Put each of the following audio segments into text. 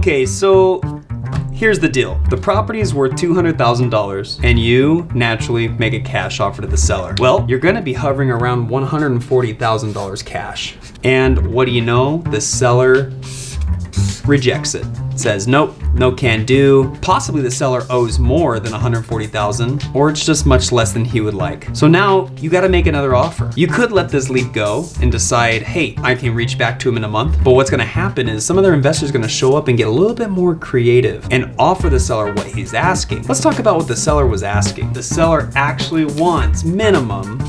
Okay, so here's the deal. The property is worth $200,000 and you naturally make a cash offer to the seller. Well, you're gonna be hovering around $140,000 cash. And what do you know? The seller rejects it. Says, nope, no can do. Possibly the seller owes more than $140,000, or it's just much less than he would like. So now you gotta make another offer. You could let this lead go and decide, hey, I can reach back to him in a month. But what's gonna happen is some other investors are gonna show up and get a little bit more creative and offer the seller what he's asking. Let's talk about what the seller was asking. The seller actually wants minimum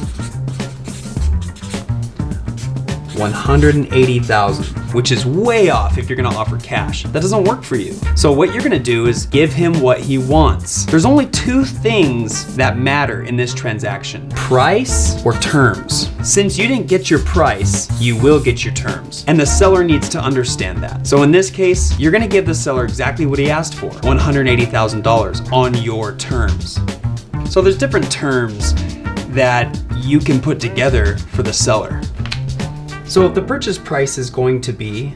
$180,000, which is way off if you're gonna offer cash. That doesn't work for you. So what you're gonna do is give him what he wants. There's only two things that matter in this transaction: price or terms. Since you didn't get your price, you will get your terms. And the seller needs to understand that. So in this case, you're gonna give the seller exactly what he asked for, $180,000 on your terms. So there's different terms that you can put together for the seller. So if the purchase price is going to be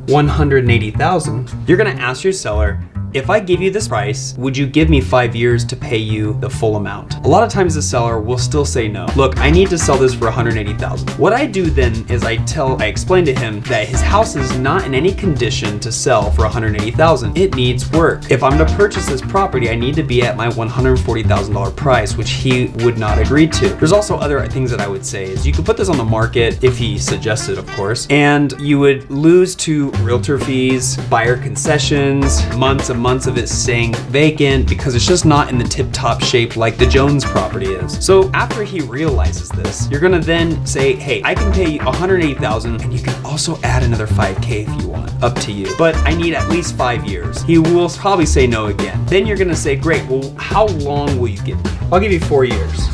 $180,000, you're gonna ask your seller, if I give you this price, would you give me 5 years to pay you the full amount? A lot of times the seller will still say no. Look, I need to sell this for $180,000. What I do then is I explain to him that his house is not in any condition to sell for $180,000. It needs work. If I'm to purchase this property, I need to be at my $140,000 price, which he would not agree to. There's also other things that I would say is you could put this on the market if he suggested, of course, and you would lose to realtor fees, buyer concessions, months of it staying vacant because it's just not in the tip-top shape like the Jones property is. So after he realizes this, you're gonna then say, hey, I can pay you $180,000 and you can also add another $5K if you want, up to you. But I need at least 5 years. He will probably say no again. Then you're gonna say, great, well, how long will you give me? I'll give you 4 years.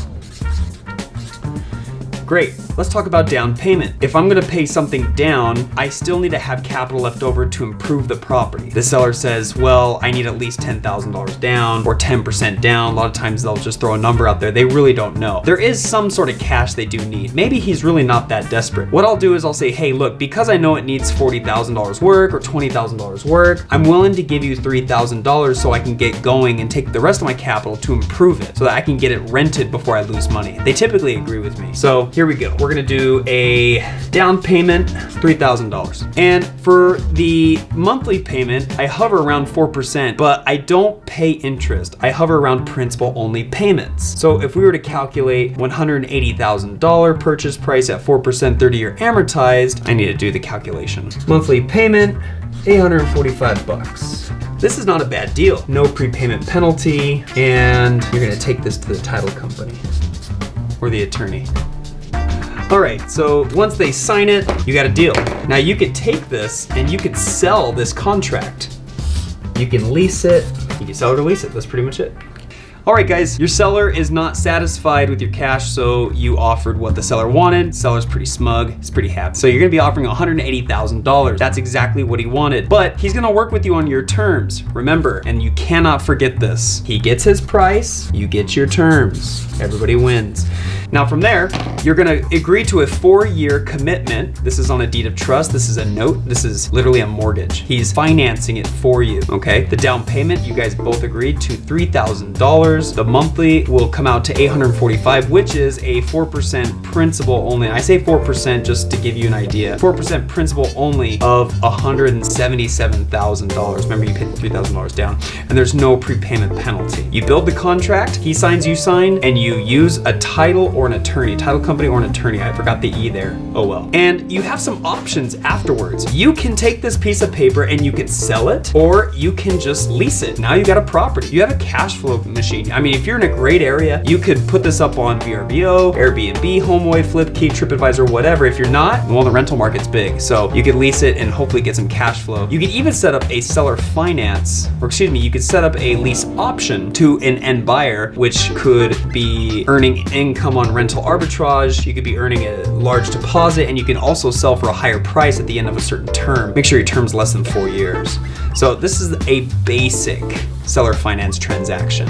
Great, let's talk about down payment. If I'm gonna pay something down, I still need to have capital left over to improve the property. The seller says, well, I need at least $10,000 down or 10% down. A lot of times they'll just throw a number out there. They really don't know. There is some sort of cash they do need. Maybe he's really not that desperate. What I'll do is I'll say, hey, look, because I know it needs $40,000 work or $20,000 work, I'm willing to give you $3,000 so I can get going and take the rest of my capital to improve it so that I can get it rented before I lose money. They typically agree with me. So here we go. We're gonna do a down payment, $3,000. And for the monthly payment, I hover around 4%, but I don't pay interest. I hover around principal only payments. So if we were to calculate $180,000 purchase price at 4%, 30-year amortized, I need to do the calculation. Monthly payment, $845. This is not a bad deal. No prepayment penalty, and you're gonna take this to the title company or the attorney. All right, so once they sign it, you got a deal. Now you could take this and you could sell this contract. You can lease it, you can sell it or lease it, that's pretty much it. All right, guys, your seller is not satisfied with your cash, so you offered what the seller wanted. Seller's pretty smug, he's pretty happy. So you're gonna be offering $180,000. That's exactly what he wanted, but he's gonna work with you on your terms. Remember, and you cannot forget this. He gets his price, you get your terms. Everybody wins. Now from there, you're gonna agree to a 4-year commitment. This is on a deed of trust. This is a note. This is literally a mortgage. He's financing it for you, okay? The down payment, you guys both agreed to $3,000. The monthly will come out to $845, which is a 4% principal only. I say 4% just to give you an idea. 4% principal only of $177,000. Remember, you paid $3,000 down, and there's no prepayment penalty. You build the contract, he signs, you sign, and you use a title or an attorney, title company or an attorney. I forgot the E there. Oh well. And you have some options afterwards. You can take this piece of paper and you can sell it, or you can just lease it. Now you got a property. You have a cash flow machine. I mean, if you're in a great area, you could put this up on VRBO, Airbnb, HomeAway, Flipkey, TripAdvisor, whatever. If you're not, well, the rental market's big. So you could lease it and hopefully get some cash flow. You could even set up a seller finance, or excuse me, you could set up a lease option to an end buyer, which could be earning income on rental arbitrage. You could be earning a large deposit, and you can also sell for a higher price at the end of a certain term. Make sure your term's less than 4 years. So this is a basic seller finance transaction.